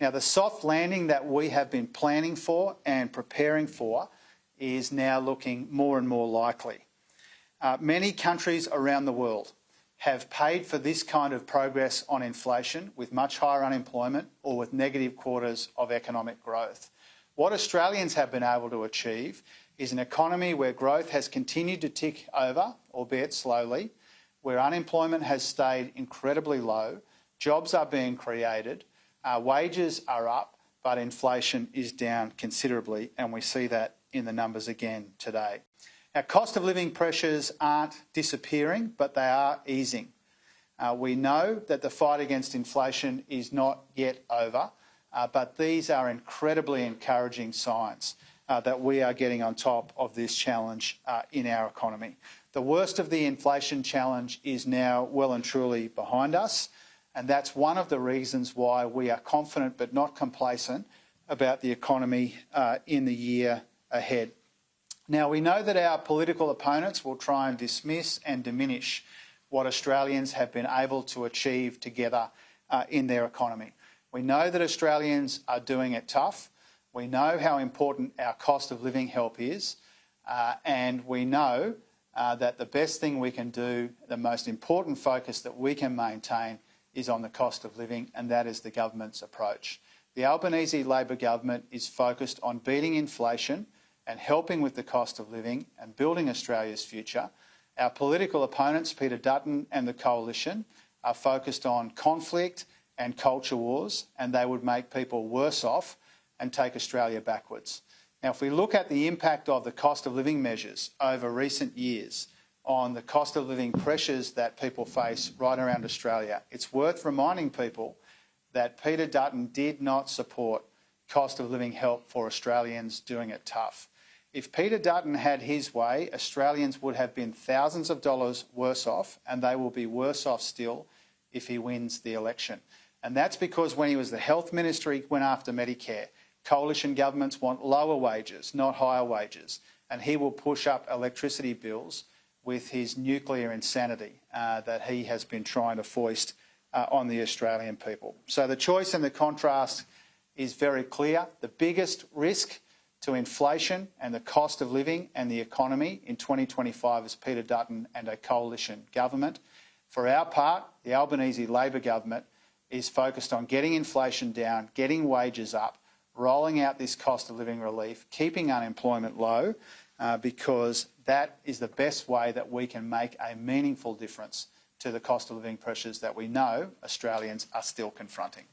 Now, the soft landing that we have been planning for and preparing for is now looking more and more likely. Many countries around the world have paid for this kind of progress on inflation with much higher unemployment or with negative quarters of economic growth. What Australians have been able to achieve is an economy where growth has continued to tick over, albeit slowly, where unemployment has stayed incredibly low, jobs are being created, wages are up, but inflation is down considerably, and we see that in the numbers again today. Our cost of living pressures aren't disappearing, but they are easing. We know that the fight against inflation is not yet over, but these are incredibly encouraging signs that we are getting on top of this challenge in our economy. The worst of the inflation challenge is now well and truly behind us, and that's one of the reasons why we are confident but not complacent about the economy in the year ahead. Now, we know that our political opponents will try and dismiss and diminish what Australians have been able to achieve together in their economy. We know that Australians are doing it tough. We know how important our cost of living help is, and we know that the best thing we can do, the most important focus that we can maintain, is on the cost of living, and that is the government's approach. The Albanese Labor government is focused on beating inflation and helping with the cost of living and building Australia's future. Our political opponents, Peter Dutton and the Coalition, are focused on conflict and culture wars, and they would make people worse off and take Australia backwards. Now, if we look at the impact of the cost of living measures over recent years on the cost of living pressures that people face right around Australia, it's worth reminding people that Peter Dutton did not support cost of living help for Australians doing it tough. If Peter Dutton had his way, Australians would have been thousands of dollars worse off, and they will be worse off still if he wins the election. And that's because when he was the Health Minister, he went after Medicare. Coalition governments want lower wages, not higher wages, and he will push up electricity bills with his nuclear insanity that he has been trying to foist on the Australian people. So the choice and the contrast is very clear. The biggest risk to inflation and the cost of living and the economy in 2025 is Peter Dutton and a coalition government. For our part, the Albanese Labor government is focused on getting inflation down, getting wages up, rolling out this cost of living relief, keeping unemployment low, because that is the best way that we can make a meaningful difference to the cost of living pressures that we know Australians are still confronting.